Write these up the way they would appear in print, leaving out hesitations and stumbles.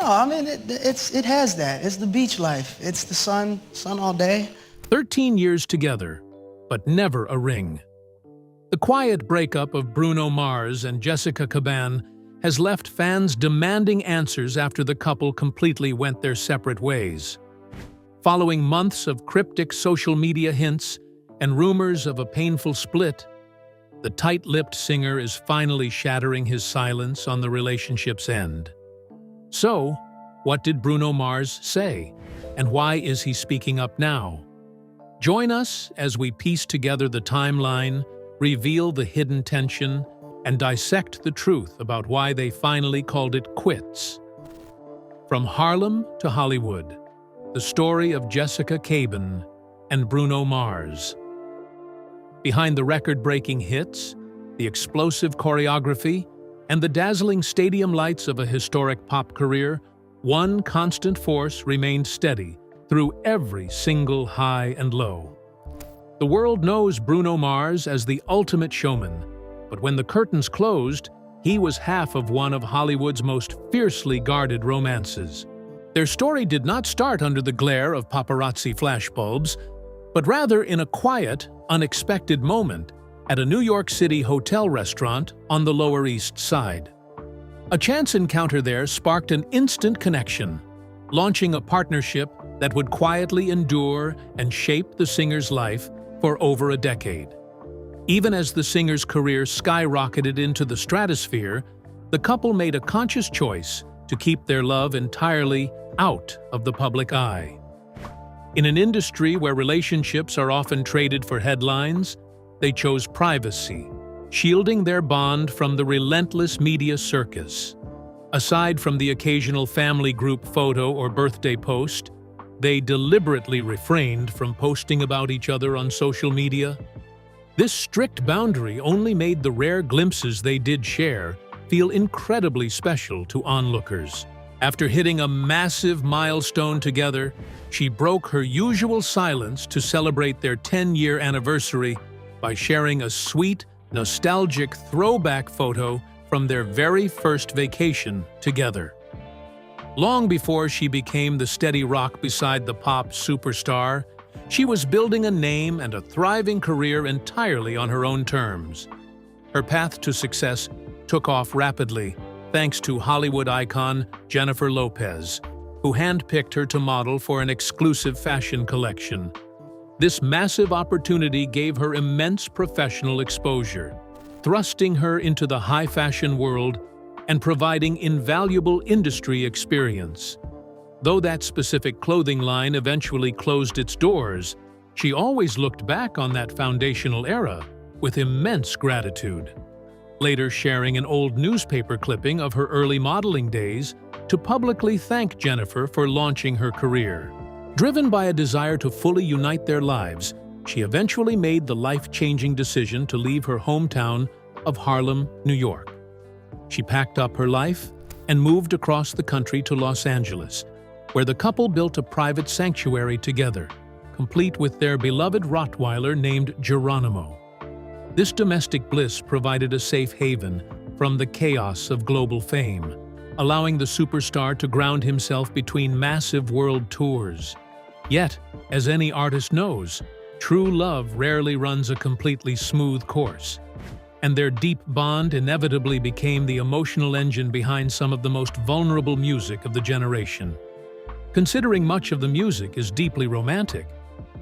I mean, it has that. It's the beach life. It's the sun all day. 13 years together, but never a ring. The quiet breakup of Bruno Mars and Jessica Caban has left fans demanding answers after the couple completely went their separate ways. Following months of cryptic social media hints and rumors of a painful split, the tight-lipped singer is finally shattering his silence on the relationship's end. So, what did Bruno Mars say, and why is he speaking up now? Join us as we piece together the timeline, reveal the hidden tension, and dissect the truth about why they finally called it quits. From Harlem to Hollywood, the story of Jessica Caban and Bruno Mars. Behind the record-breaking hits, the explosive choreography, and the dazzling stadium lights of a historic pop career, one constant force remained steady through every single high and low. The world knows Bruno Mars as the ultimate showman, but when the curtains closed, he was half of one of Hollywood's most fiercely guarded romances. Their story did not start under the glare of paparazzi flashbulbs, but rather in a quiet, unexpected moment at a New York City hotel restaurant on the Lower East Side. A chance encounter there sparked an instant connection, launching a partnership that would quietly endure and shape the singer's life for over a decade. Even as the singer's career skyrocketed into the stratosphere, the couple made a conscious choice to keep their love entirely out of the public eye. In an industry where relationships are often traded for headlines, they chose privacy, shielding their bond from the relentless media circus. Aside from the occasional family group photo or birthday post, they deliberately refrained from posting about each other on social media. This strict boundary only made the rare glimpses they did share feel incredibly special to onlookers. After hitting a massive milestone together, she broke her usual silence to celebrate their 10-year anniversary by sharing a sweet, nostalgic throwback photo from their very first vacation together. Long before she became the steady rock beside the pop superstar, she was building a name and a thriving career entirely on her own terms. Her path to success took off rapidly, thanks to Hollywood icon Jennifer Lopez, who handpicked her to model for an exclusive fashion collection. This massive opportunity gave her immense professional exposure, thrusting her into the high-fashion world and providing invaluable industry experience. Though that specific clothing line eventually closed its doors, she always looked back on that foundational era with immense gratitude, later sharing an old newspaper clipping of her early modeling days to publicly thank Jennifer for launching her career. Driven by a desire to fully unite their lives, she eventually made the life-changing decision to leave her hometown of Harlem, New York. She packed up her life and moved across the country to Los Angeles, where the couple built a private sanctuary together, complete with their beloved Rottweiler named Geronimo. This domestic bliss provided a safe haven from the chaos of global fame, allowing the superstar to ground himself between massive world tours. Yet, as any artist knows, true love rarely runs a completely smooth course, and their deep bond inevitably became the emotional engine behind some of the most vulnerable music of the generation. Considering much of the music is deeply romantic,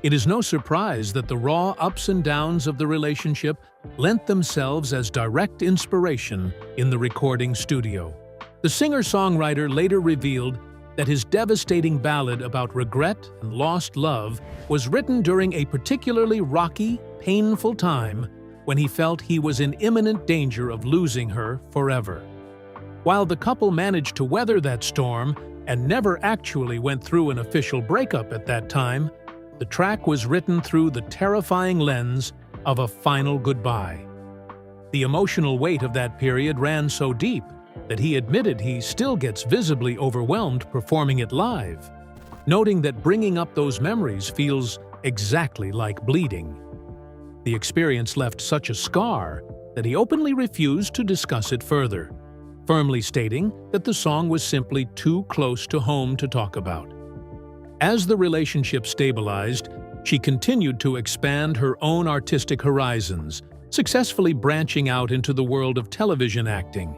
it is no surprise that the raw ups and downs of the relationship lent themselves as direct inspiration in the recording studio. The singer-songwriter later revealed that his devastating ballad about regret and lost love was written during a particularly rocky, painful time when he felt he was in imminent danger of losing her forever. While the couple managed to weather that storm and never actually went through an official breakup at that time, the track was written through the terrifying lens of a final goodbye. The emotional weight of that period ran so deep that he admitted he still gets visibly overwhelmed performing it live, noting that bringing up those memories feels exactly like bleeding. The experience left such a scar that he openly refused to discuss it further, firmly stating that the song was simply too close to home to talk about. As the relationship stabilized, she continued to expand her own artistic horizons, successfully branching out into the world of television acting.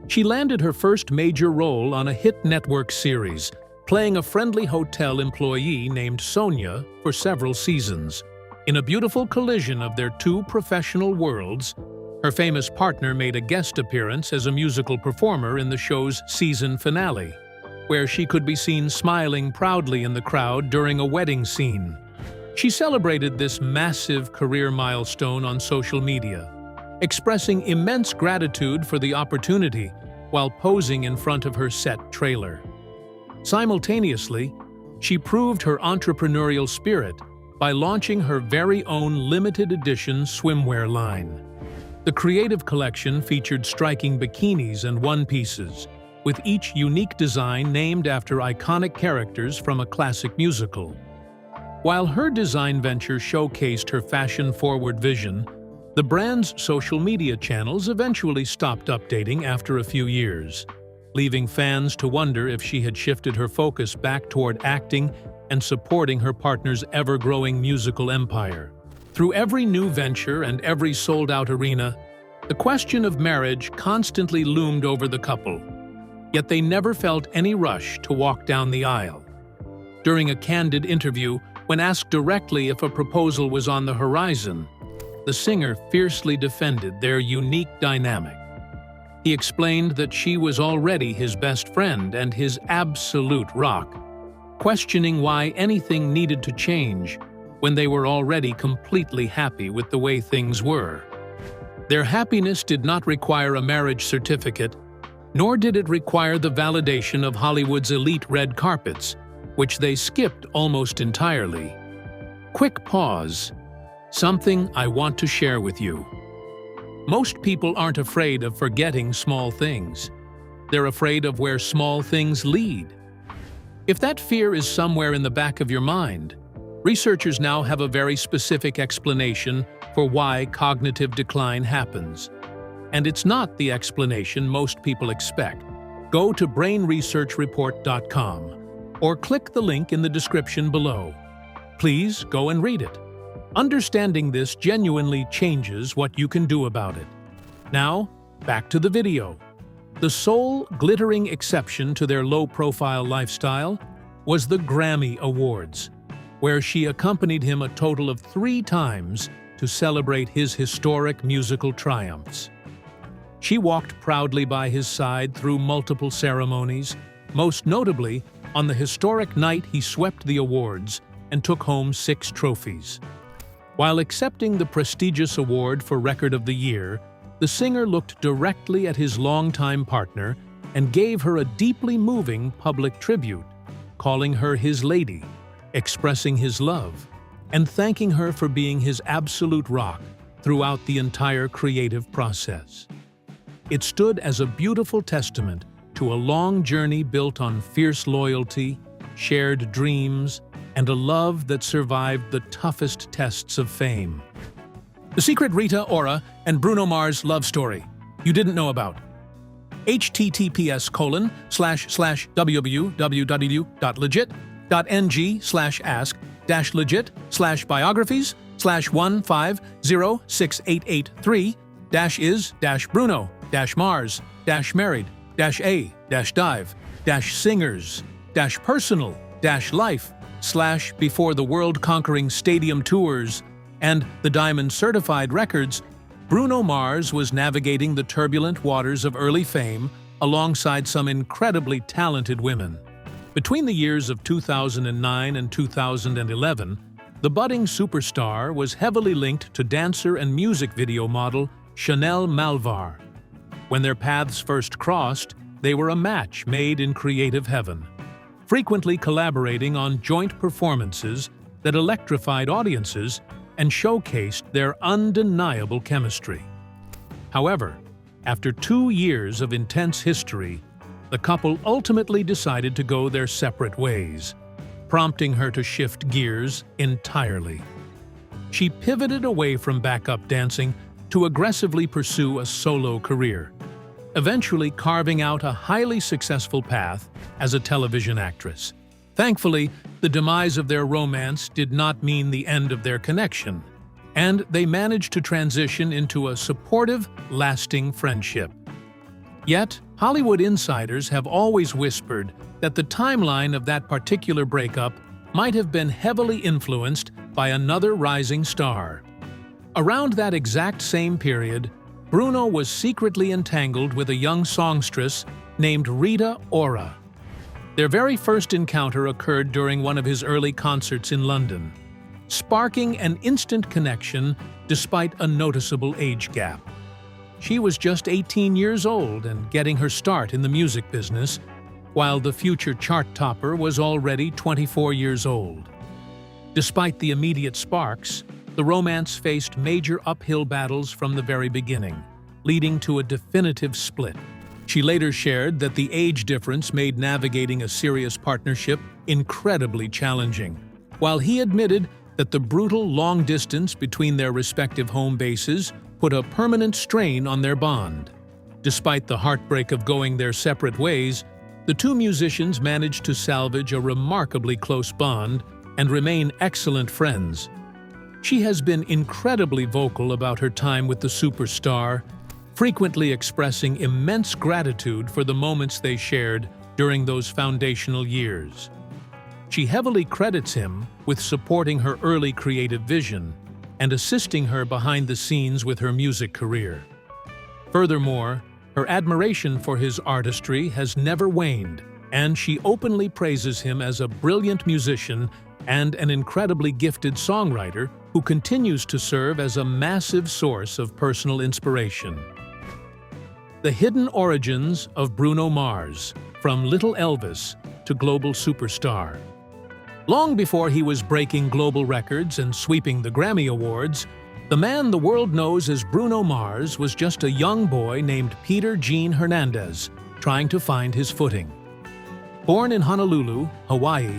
She landed her first major role on a hit network series, playing a friendly hotel employee named Sonia for several seasons. In a beautiful collision of their two professional worlds, her famous partner made a guest appearance as a musical performer in the show's season finale, where she could be seen smiling proudly in the crowd during a wedding scene. She celebrated this massive career milestone on social media, expressing immense gratitude for the opportunity while posing in front of her set trailer. Simultaneously, she proved her entrepreneurial spirit by launching her very own limited edition swimwear line. The creative collection featured striking bikinis and one-pieces, with each unique design named after iconic characters from a classic musical. While her design venture showcased her fashion-forward vision, the brand's social media channels eventually stopped updating after a few years, leaving fans to wonder if she had shifted her focus back toward acting and supporting her partner's ever-growing musical empire. Through every new venture and every sold-out arena, the question of marriage constantly loomed over the couple, yet they never felt any rush to walk down the aisle. During a candid interview, when asked directly if a proposal was on the horizon, the singer fiercely defended their unique dynamic. He explained that she was already his best friend and his absolute rock, questioning why anything needed to change when they were already completely happy with the way things were. Their happiness did not require a marriage certificate, nor did it require the validation of Hollywood's elite red carpets, which they skipped almost entirely. Quick pause. Something I want to share with you. Most people aren't afraid of forgetting small things. They're afraid of where small things lead. If that fear is somewhere in the back of your mind, researchers now have a very specific explanation for why cognitive decline happens. And it's not the explanation most people expect. Go to brainresearchreport.com or click the link in the description below. Please go and read it. Understanding this genuinely changes what you can do about it. Now, back to the video. The sole glittering exception to their low-profile lifestyle was the Grammy Awards, where she accompanied him a total of 3 times to celebrate his historic musical triumphs. She walked proudly by his side through multiple ceremonies, most notably on the historic night he swept the awards and took home 6 trophies. While accepting the prestigious award for Record of the Year, the singer looked directly at his longtime partner and gave her a deeply moving public tribute, calling her his lady, expressing his love, and thanking her for being his absolute rock throughout the entire creative process. It stood as a beautiful testament to a long journey built on fierce loyalty, shared dreams, and a love that survived the toughest tests of fame. The secret Rita Ora and Bruno Mars love story you didn't know about. https://www.legit.ng/is-Bruno-Mars-married-a-personal-life/ before the world-conquering stadium tours and the Diamond-certified records, Bruno Mars was navigating the turbulent waters of early fame alongside some incredibly talented women. Between the years of 2009 and 2011, the budding superstar was heavily linked to dancer and music video model Chanel Malvar. When their paths first crossed, they were a match made in creative heaven, frequently collaborating on joint performances that electrified audiences and showcased their undeniable chemistry. However, after 2 years of intense history, the couple ultimately decided to go their separate ways, prompting her to shift gears entirely. She pivoted away from backup dancing to aggressively pursue a solo career, eventually carving out a highly successful path as a television actress. Thankfully, the demise of their romance did not mean the end of their connection, and they managed to transition into a supportive, lasting friendship. Yet, Hollywood insiders have always whispered that the timeline of that particular breakup might have been heavily influenced by another rising star. Around that exact same period, Bruno was secretly entangled with a young songstress named Rita Ora. Their very first encounter occurred during one of his early concerts in London, sparking an instant connection despite a noticeable age gap. She was just 18 years old and getting her start in the music business, while the future chart topper was already 24 years old. Despite the immediate sparks, the romance faced major uphill battles from the very beginning, leading to a definitive split. She later shared that the age difference made navigating a serious partnership incredibly challenging, while he admitted that the brutal long distance between their respective home bases put a permanent strain on their bond. Despite the heartbreak of going their separate ways, the two musicians managed to salvage a remarkably close bond and remain excellent friends. She has been incredibly vocal about her time with the superstar, frequently expressing immense gratitude for the moments they shared during those foundational years. She heavily credits him with supporting her early creative vision and assisting her behind the scenes with her music career. Furthermore, her admiration for his artistry has never waned, and she openly praises him as a brilliant musician and an incredibly gifted songwriter who continues to serve as a massive source of personal inspiration. The hidden origins of Bruno Mars, from Little Elvis to global superstar. Long before he was breaking global records and sweeping the Grammy Awards, the man the world knows as Bruno Mars was just a young boy named Peter Gene Hernandez, trying to find his footing. Born in Honolulu, Hawaii,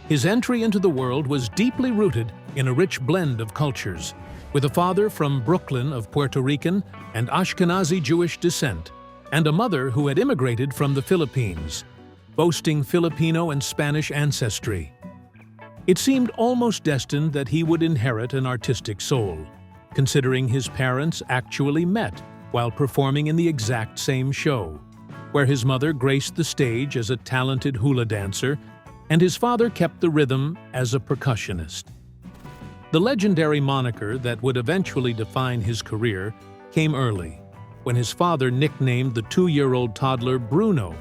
his entry into the world was deeply rooted in a rich blend of cultures, with a father from Brooklyn of Puerto Rican and Ashkenazi Jewish descent, and a mother who had immigrated from the Philippines, boasting Filipino and Spanish ancestry. It seemed almost destined that he would inherit an artistic soul, considering his parents actually met while performing in the exact same show, where his mother graced the stage as a talented hula dancer and his father kept the rhythm as a percussionist. The legendary moniker that would eventually define his career came early, when his father nicknamed the 2-year-old toddler Bruno,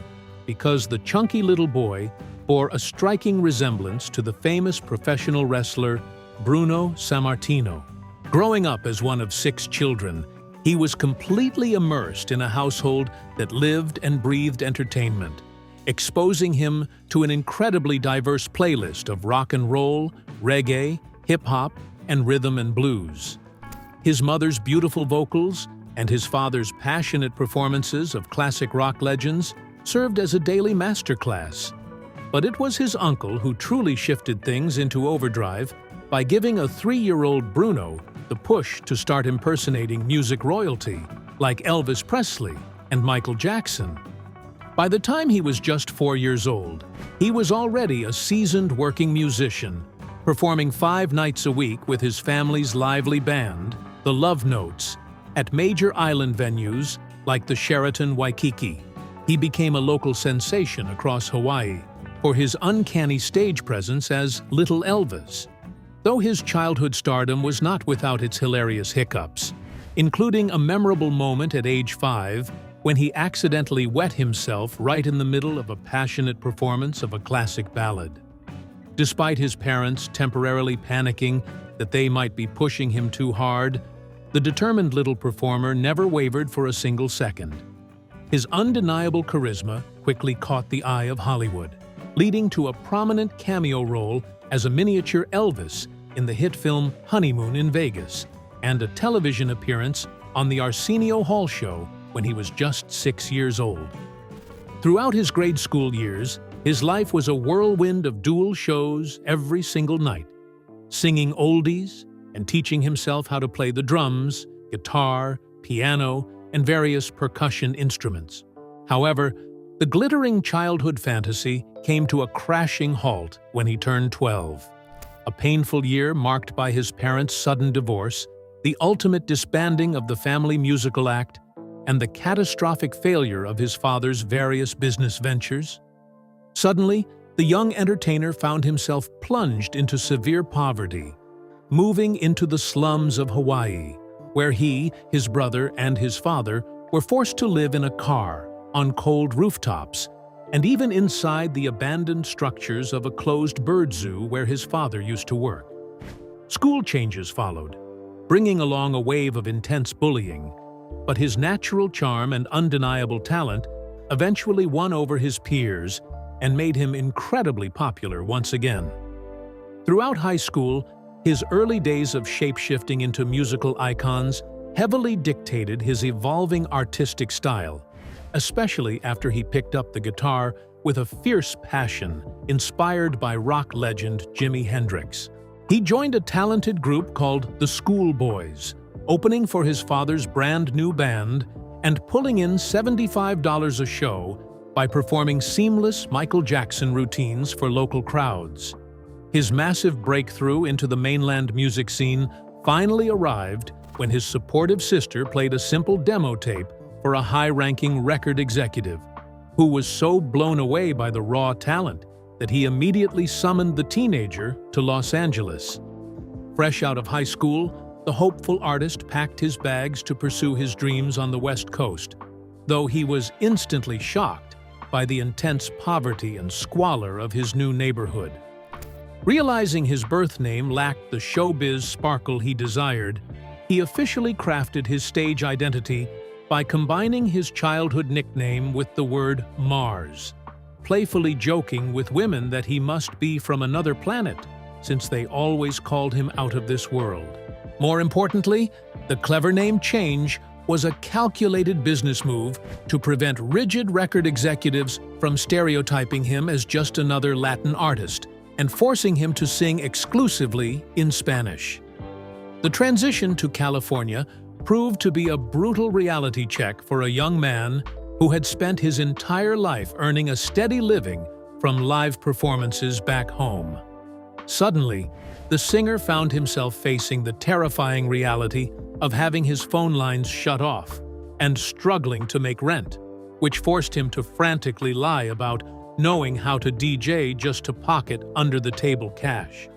because the chunky little boy bore a striking resemblance to the famous professional wrestler Bruno Sammartino. Growing up as one of 6 children, he was completely immersed in a household that lived and breathed entertainment, exposing him to an incredibly diverse playlist of rock and roll, reggae, hip-hop, and rhythm and blues. His mother's beautiful vocals and his father's passionate performances of classic rock legends served as a daily masterclass. But it was his uncle who truly shifted things into overdrive by giving a 3-year-old Bruno the push to start impersonating music royalty, like Elvis Presley and Michael Jackson. By the time he was just 4 years old, he was already a seasoned working musician, performing 5 nights a week with his family's lively band, the Love Notes, at major island venues like the Sheraton Waikiki. He became a local sensation across Hawaii for his uncanny stage presence as Little Elvis. Though his childhood stardom was not without its hilarious hiccups, including a memorable moment at age 5 when he accidentally wet himself right in the middle of a passionate performance of a classic ballad. Despite his parents temporarily panicking that they might be pushing him too hard, the determined little performer never wavered for a single second. His undeniable charisma quickly caught the eye of Hollywood, leading to a prominent cameo role as a miniature Elvis in the hit film Honeymoon in Vegas, and a television appearance on the Arsenio Hall show when he was just 6 years old. Throughout his grade school years, his life was a whirlwind of dual shows every single night, singing oldies and teaching himself how to play the drums, guitar, piano, and various percussion instruments. However, the glittering childhood fantasy came to a crashing halt when he turned 12. A painful year marked by his parents' sudden divorce, the ultimate disbanding of the family musical act, and the catastrophic failure of his father's various business ventures. Suddenly, the young entertainer found himself plunged into severe poverty, moving into the slums of Hawaii, where he, his brother, and his father were forced to live in a car, on cold rooftops, and even inside the abandoned structures of a closed bird zoo where his father used to work. School changes followed, bringing along a wave of intense bullying, but his natural charm and undeniable talent eventually won over his peers and made him incredibly popular once again. Throughout high school, his early days of shape-shifting into musical icons heavily dictated his evolving artistic style, especially after he picked up the guitar with a fierce passion inspired by rock legend Jimi Hendrix. He joined a talented group called the Schoolboys, opening for his father's brand new band and pulling in $75 a show by performing seamless Michael Jackson routines for local crowds. His massive breakthrough into the mainland music scene finally arrived when his supportive sister played a simple demo tape for a high-ranking record executive, who was so blown away by the raw talent that he immediately summoned the teenager to Los Angeles. Fresh out of high school, the hopeful artist packed his bags to pursue his dreams on the West Coast, though he was instantly shocked by the intense poverty and squalor of his new neighborhood. Realizing his birth name lacked the showbiz sparkle he desired, he officially crafted his stage identity by combining his childhood nickname with the word Mars, playfully joking with women that he must be from another planet, since they always called him out of this world. More importantly, the clever name change was a calculated business move to prevent rigid record executives from stereotyping him as just another Latin artist and forcing him to sing exclusively in Spanish. The transition to California proved to be a brutal reality check for a young man who had spent his entire life earning a steady living from live performances back home. Suddenly, the singer found himself facing the terrifying reality of having his phone lines shut off and struggling to make rent, which forced him to frantically lie about knowing how to DJ just to pocket under-the-table cash.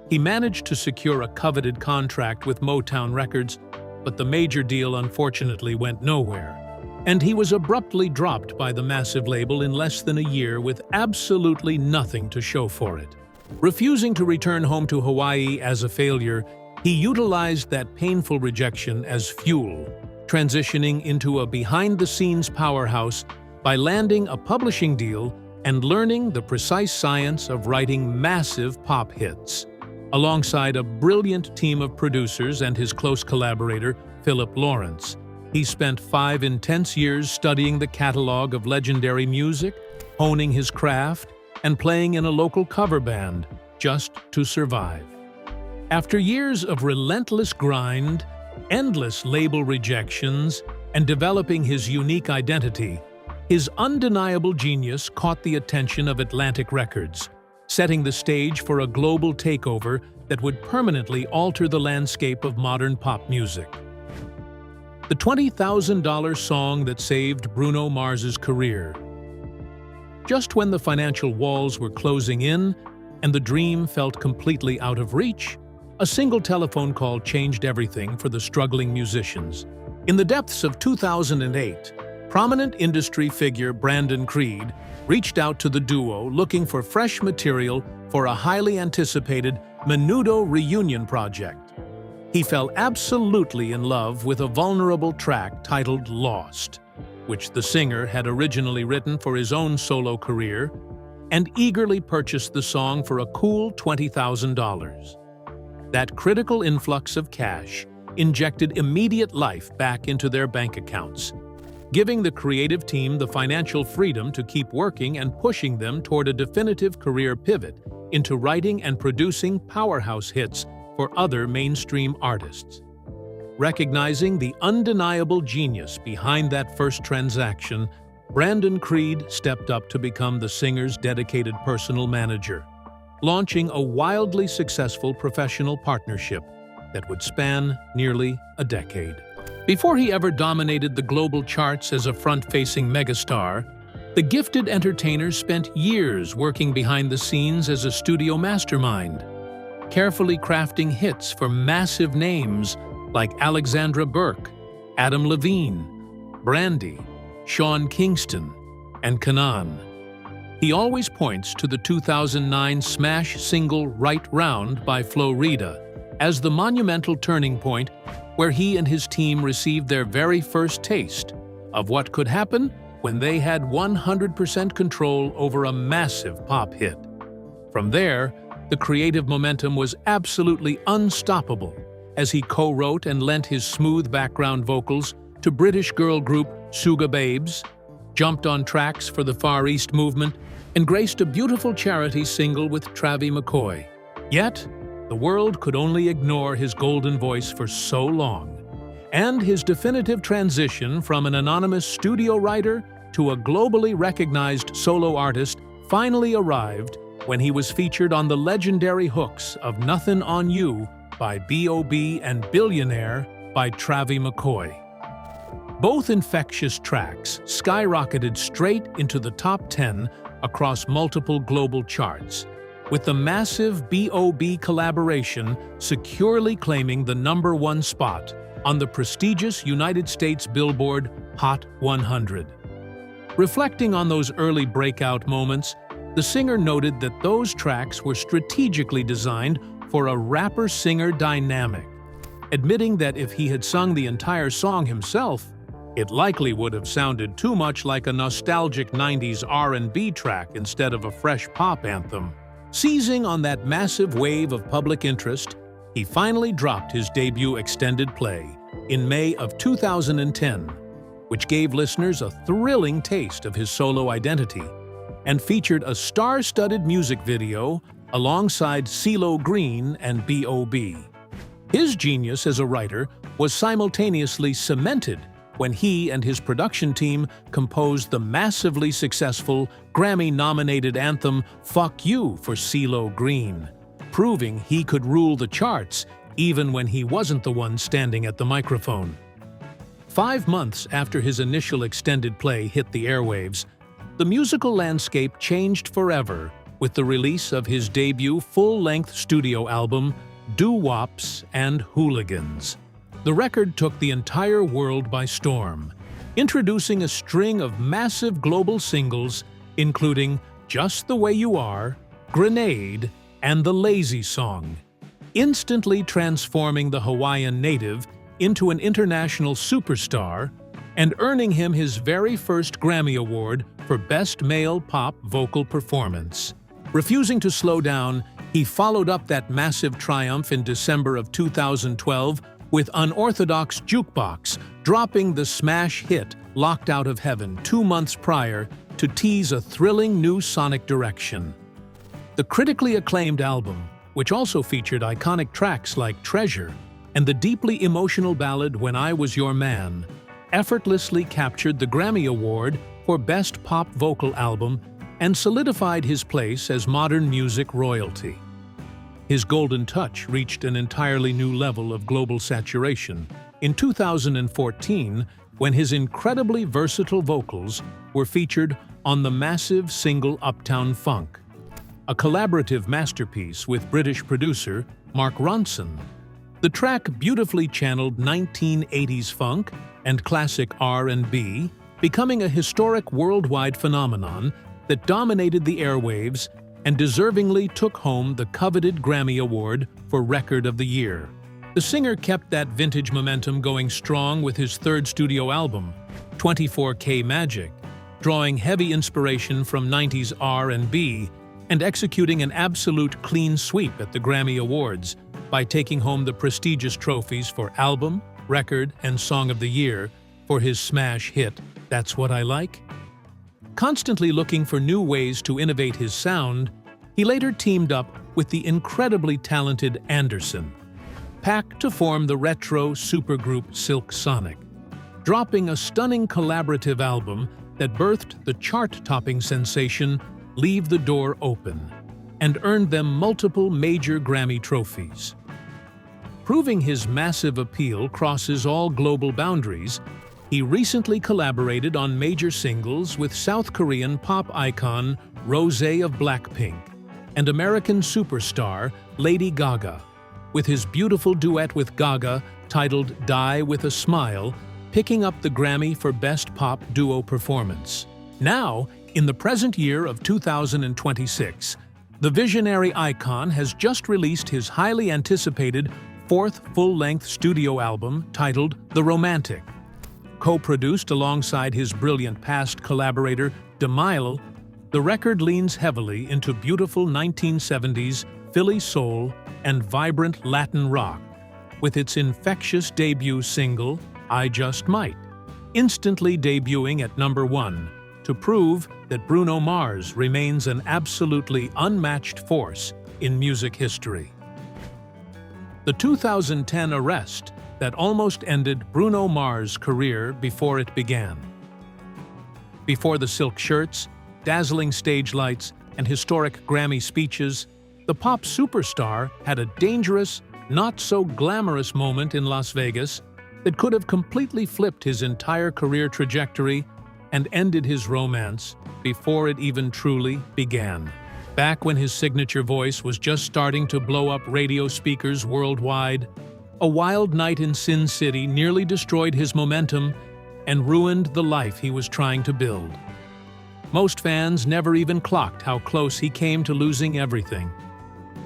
He managed to secure a coveted contract with Motown Records, but the major deal unfortunately went nowhere, and he was abruptly dropped by the massive label in less than a year with absolutely nothing to show for it. Refusing to return home to Hawaii as a failure, he utilized that painful rejection as fuel, transitioning into a behind-the-scenes powerhouse by landing a publishing deal and learning the precise science of writing massive pop hits. Alongside a brilliant team of producers and his close collaborator, Philip Lawrence, he spent 5 intense years studying the catalog of legendary music, honing his craft, and playing in a local cover band just to survive. After years of relentless grind, endless label rejections, and developing his unique identity, his undeniable genius caught the attention of Atlantic Records, setting the stage for a global takeover that would permanently alter the landscape of modern pop music. The $20,000 song that saved Bruno Mars's career. Just when the financial walls were closing in and the dream felt completely out of reach, a single telephone call changed everything for the struggling musicians. In the depths of 2008, prominent industry figure Brandon Creed reached out to the duo looking for fresh material for a highly anticipated Menudo reunion project. He fell absolutely in love with a vulnerable track titled Lost, which the singer had originally written for his own solo career, and eagerly purchased the song for a cool $20,000. That critical influx of cash injected immediate life back into their bank accounts, giving the creative team the financial freedom to keep working and pushing them toward a definitive career pivot into writing and producing powerhouse hits for other mainstream artists. Recognizing the undeniable genius behind that first transaction, Brandon Creed stepped up to become the singer's dedicated personal manager, launching a wildly successful professional partnership that would span nearly a decade. Before he ever dominated the global charts as a front-facing megastar, the gifted entertainer spent years working behind the scenes as a studio mastermind, carefully crafting hits for massive names like Alexandra Burke, Adam Levine, Brandy, Sean Kingston, and Kanan. He always points to the 2009 smash single Right Round by Flo Rida as the monumental turning point where he and his team received their very first taste of what could happen when they had 100% control over a massive pop hit. From there, the creative momentum was absolutely unstoppable as he co-wrote and lent his smooth background vocals to British girl group Suga Babes, jumped on tracks for the Far East movement, and graced a beautiful charity single with Travie McCoy. Yet, the world could only ignore his golden voice for so long, and his definitive transition from an anonymous studio writer to a globally recognized solo artist finally arrived when he was featured on the legendary hooks of Nothin' on You by B.O.B. and Billionaire by Travie McCoy. Both infectious tracks skyrocketed straight into the top 10 across multiple global charts, with the massive B.O.B. collaboration securely claiming the #1 spot on the prestigious United States Billboard Hot 100. Reflecting on those early breakout moments, the singer noted that those tracks were strategically designed for a rapper-singer dynamic, admitting that if he had sung the entire song himself, it likely would have sounded too much like a nostalgic 90s R&B track instead of a fresh pop anthem. Seizing on that massive wave of public interest, he finally dropped his debut extended play in May of 2010, which gave listeners a thrilling taste of his solo identity and featured a star-studded music video alongside CeeLo Green and B.O.B. His genius as a writer was simultaneously cemented when he and his production team composed the massively successful Grammy-nominated anthem Fuck You for CeeLo Green, proving he could rule the charts even when he wasn't the one standing at the microphone. 5 months after his initial extended play hit the airwaves, the musical landscape changed forever with the release of his debut full-length studio album, Doo-Wops and Hooligans. The record took the entire world by storm, introducing a string of massive global singles, including Just the Way You Are, Grenade, and The Lazy Song, instantly transforming the Hawaiian native into an international superstar and earning him his very first Grammy Award for Best Male Pop Vocal Performance. Refusing to slow down, he followed up that massive triumph in December of 2012 with Unorthodox Jukebox, dropping the smash hit Locked Out of Heaven 2 months prior to tease a thrilling new sonic direction. The critically acclaimed album, which also featured iconic tracks like Treasure and the deeply emotional ballad When I Was Your Man, effortlessly captured the Grammy Award for Best Pop Vocal Album and solidified his place as modern music royalty. His golden touch reached an entirely new level of global saturation in 2014 when his incredibly versatile vocals were featured on the massive single Uptown Funk, a collaborative masterpiece with British producer Mark Ronson. The track beautifully channeled 1980s funk and classic R&B, becoming a historic worldwide phenomenon that dominated the airwaves and deservingly took home the coveted Grammy Award for Record of the Year. The singer kept that vintage momentum going strong with his third studio album, 24K Magic, drawing heavy inspiration from 90s R&B and executing an absolute clean sweep at the Grammy Awards by taking home the prestigious trophies for Album, Record, and Song of the Year for his smash hit, That's What I Like. Constantly looking for new ways to innovate his sound, he later teamed up with the incredibly talented Anderson, packed to form the retro supergroup Silk Sonic, dropping a stunning collaborative album that birthed the chart-topping sensation Leave the Door Open and earned them multiple major Grammy trophies. Proving his massive appeal crosses all global boundaries, he recently collaborated on major singles with South Korean pop icon Rosé of Blackpink and American superstar Lady Gaga, with his beautiful duet with Gaga titled Die With a Smile, picking up the Grammy for Best Pop Duo Performance. Now, in the present year of 2026, the visionary icon has just released his highly anticipated fourth full-length studio album titled The Romantic. Co-produced alongside his brilliant past collaborator, Demille, the record leans heavily into beautiful 1970s Philly soul and vibrant Latin rock, with its infectious debut single, I Just Might, instantly debuting at #1 to prove that Bruno Mars remains an absolutely unmatched force in music history. The 2010 arrest that almost ended Bruno Mars' career before it began. Before the silk shirts, dazzling stage lights, and historic Grammy speeches, the pop superstar had a dangerous, not-so-glamorous moment in Las Vegas that could have completely flipped his entire career trajectory and ended his romance before it even truly began. Back when his signature voice was just starting to blow up radio speakers worldwide, a wild night in Sin City nearly destroyed his momentum and ruined the life he was trying to build. Most fans never even clocked how close he came to losing everything,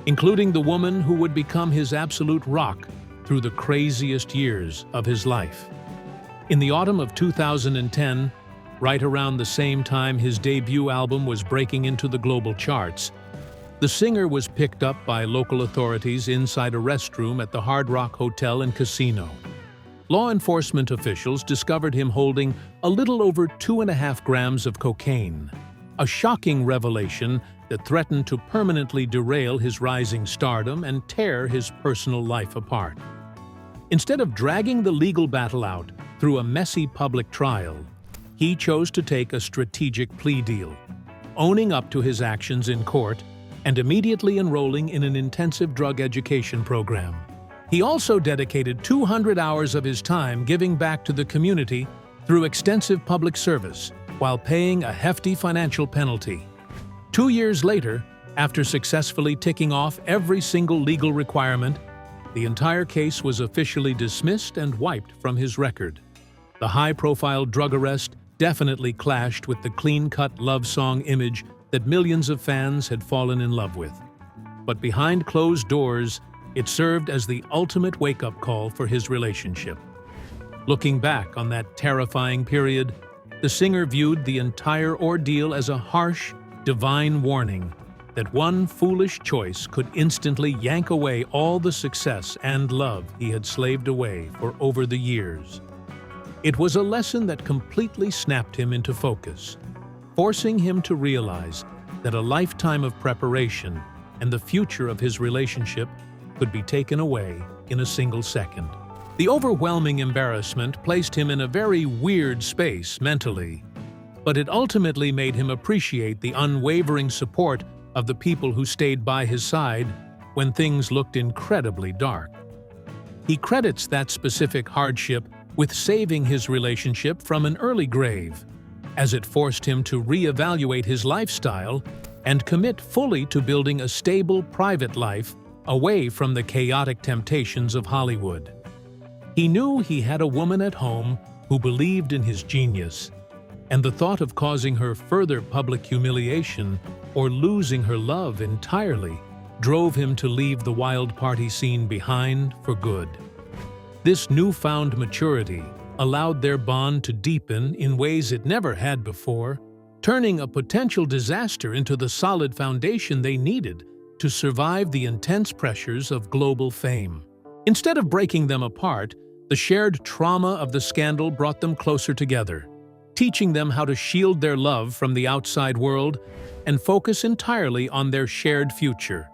including the woman who would become his absolute rock through the craziest years of his life. In the autumn of 2010, right around the same time his debut album was breaking into the global charts, the singer was picked up by local authorities inside a restroom at the Hard Rock Hotel and Casino. Law enforcement officials discovered him holding a little over 2.5 grams of cocaine, a shocking revelation that threatened to permanently derail his rising stardom and tear his personal life apart. Instead of dragging the legal battle out through a messy public trial, he chose to take a strategic plea deal, owning up to his actions in court and immediately enrolling in an intensive drug education program. He also dedicated 200 hours of his time giving back to the community through extensive public service, while paying a hefty financial penalty. 2 years later, after successfully ticking off every single legal requirement, the entire case was officially dismissed and wiped from his record. The high-profile drug arrest definitely clashed with the clean-cut love song image that millions of fans had fallen in love with. But behind closed doors, it served as the ultimate wake-up call for his relationship. Looking back on that terrifying period, the singer viewed the entire ordeal as a harsh, divine warning that one foolish choice could instantly yank away all the success and love he had slaved away for over the years. It was a lesson that completely snapped him into focus, forcing him to realize that a lifetime of preparation and the future of his relationship could be taken away in a single second. The overwhelming embarrassment placed him in a very weird space mentally, but it ultimately made him appreciate the unwavering support of the people who stayed by his side when things looked incredibly dark. He credits that specific hardship with saving his relationship from an early grave, as it forced him to reevaluate his lifestyle and commit fully to building a stable private life away from the chaotic temptations of Hollywood. He knew he had a woman at home who believed in his genius, and the thought of causing her further public humiliation or losing her love entirely drove him to leave the wild party scene behind for good. This newfound maturity allowed their bond to deepen in ways it never had before, turning a potential disaster into the solid foundation they needed to survive the intense pressures of global fame. Instead of breaking them apart, the shared trauma of the scandal brought them closer together, teaching them how to shield their love from the outside world and focus entirely on their shared future.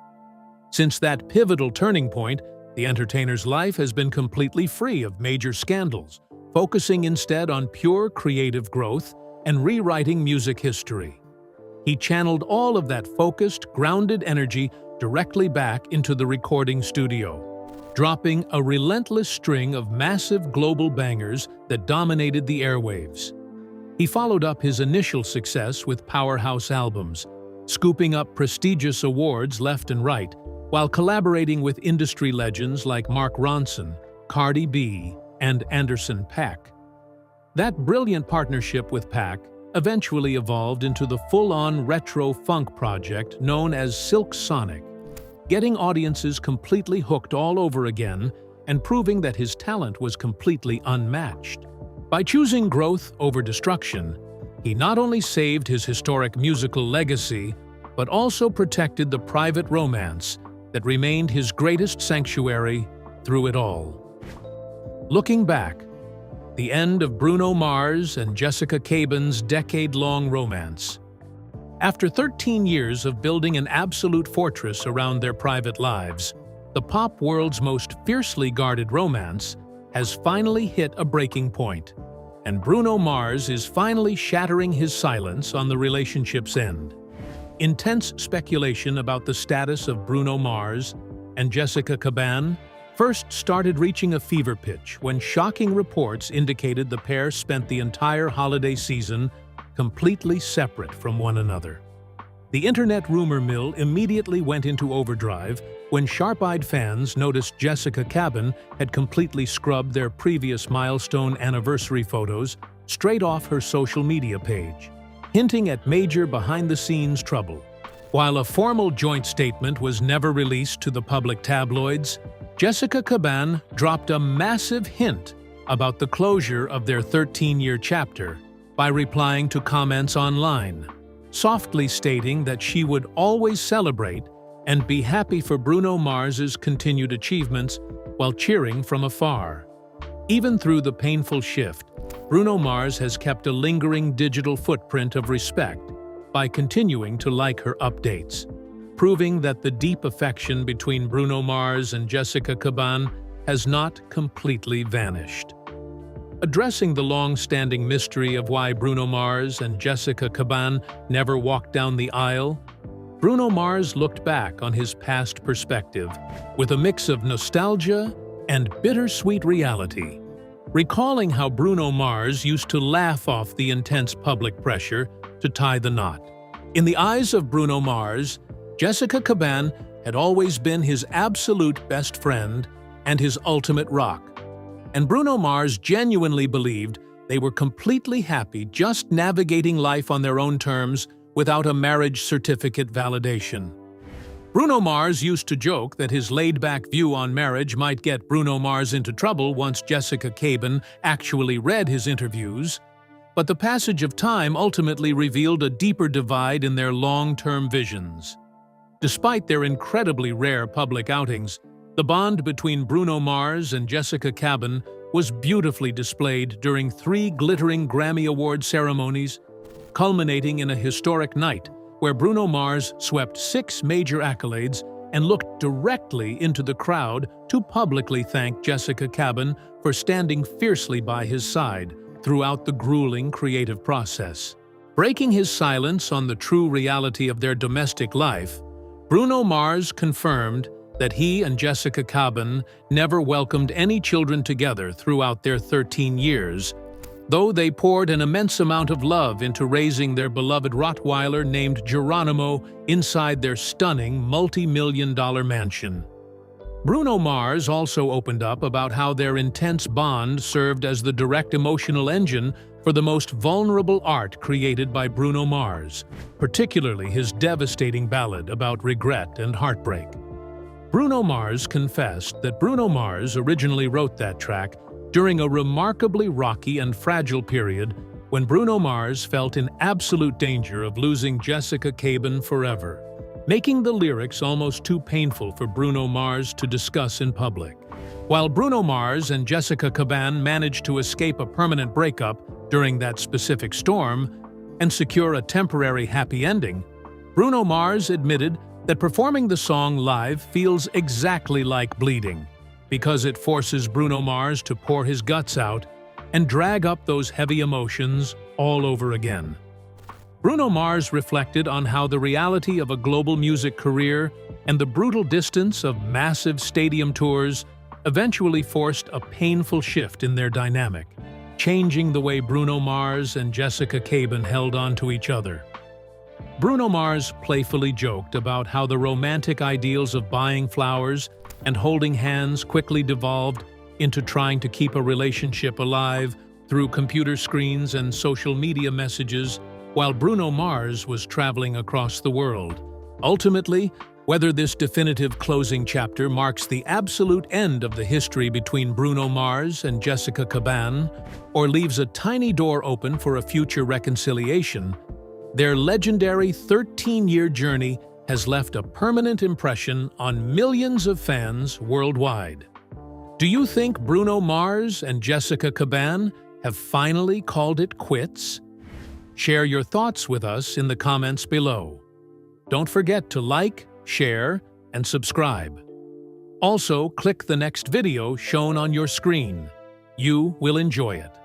Since that pivotal turning point, The entertainer's life has been completely free of major scandals, focusing instead on pure creative growth and rewriting music history. He channeled all of that focused, grounded energy directly back into the recording studio, dropping a relentless string of massive global bangers that dominated the airwaves. He followed up his initial success with powerhouse albums, scooping up prestigious awards left and right, while collaborating with industry legends like Mark Ronson, Cardi B, and Anderson .Paak. That brilliant partnership with Paak eventually evolved into the full-on retro funk project known as Silk Sonic, getting audiences completely hooked all over again and proving that his talent was completely unmatched. By choosing growth over destruction, he not only saved his historic musical legacy, but also protected the private romance that remained his greatest sanctuary through it all. Looking back, the end of Bruno Mars and Jessica Caban's decade-long romance. After 13 years of building an absolute fortress around their private lives, the pop world's most fiercely guarded romance has finally hit a breaking point, and Bruno Mars is finally shattering his silence on the relationship's end. Intense speculation about the status of Bruno Mars and Jessica Caban first started reaching a fever pitch when shocking reports indicated the pair spent the entire holiday season completely separate from one another. The internet rumor mill immediately went into overdrive when sharp-eyed fans noticed Jessica Caban had completely scrubbed their previous milestone anniversary photos straight off her social media page, hinting at major behind-the-scenes trouble. While a formal joint statement was never released to the public tabloids, Jessica Caban dropped a massive hint about the closure of their 13-year chapter by replying to comments online, softly stating that she would always celebrate and be happy for Bruno Mars's continued achievements while cheering from afar. Even through the painful shift, Bruno Mars has kept a lingering digital footprint of respect by continuing to like her updates, proving that the deep affection between Bruno Mars and Jessica Caban has not completely vanished. Addressing the long-standing mystery of why Bruno Mars and Jessica Caban never walked down the aisle, Bruno Mars looked back on his past perspective with a mix of nostalgia and bittersweet reality, recalling how Bruno Mars used to laugh off the intense public pressure to tie the knot. In the eyes of Bruno Mars, Jessica Caban had always been his absolute best friend and his ultimate rock, and Bruno Mars genuinely believed they were completely happy just navigating life on their own terms without a marriage certificate validation. Bruno Mars used to joke that his laid-back view on marriage might get Bruno Mars into trouble once Jessica Caban actually read his interviews, but the passage of time ultimately revealed a deeper divide in their long-term visions. Despite their incredibly rare public outings, the bond between Bruno Mars and Jessica Caban was beautifully displayed during 3 glittering Grammy Award ceremonies, culminating in a historic night where Bruno Mars swept 6 major accolades and looked directly into the crowd to publicly thank Jessica Caban for standing fiercely by his side throughout the grueling creative process. Breaking his silence on the true reality of their domestic life, Bruno Mars confirmed that he and Jessica Caban never welcomed any children together throughout their 13 years, though they poured an immense amount of love into raising their beloved Rottweiler named Geronimo inside their stunning multi-million-dollar mansion. Bruno Mars also opened up about how their intense bond served as the direct emotional engine for the most vulnerable art created by Bruno Mars, particularly his devastating ballad about regret and heartbreak. Bruno Mars confessed that Bruno Mars originally wrote that track during a remarkably rocky and fragile period when Bruno Mars felt in absolute danger of losing Jessica Caban forever, making the lyrics almost too painful for Bruno Mars to discuss in public. While Bruno Mars and Jessica Caban managed to escape a permanent breakup during that specific storm and secure a temporary happy ending, Bruno Mars admitted that performing the song live feels exactly like bleeding, because it forces Bruno Mars to pour his guts out and drag up those heavy emotions all over again. Bruno Mars reflected on how the reality of a global music career and the brutal distance of massive stadium tours eventually forced a painful shift in their dynamic, changing the way Bruno Mars and Jessica Cabin held on to each other. Bruno Mars playfully joked about how the romantic ideals of buying flowers and holding hands quickly devolved into trying to keep a relationship alive through computer screens and social media messages while Bruno Mars was traveling across the world. Ultimately, whether this definitive closing chapter marks the absolute end of the history between Bruno Mars and Jessica Cabin or leaves a tiny door open for a future reconciliation, their legendary 13-year journey has left a permanent impression on millions of fans worldwide. Do you think Bruno Mars and Jessica Cabin have finally called it quits? Share your thoughts with us in the comments below. Don't forget to like, share, and subscribe. Also, click the next video shown on your screen. You will enjoy it.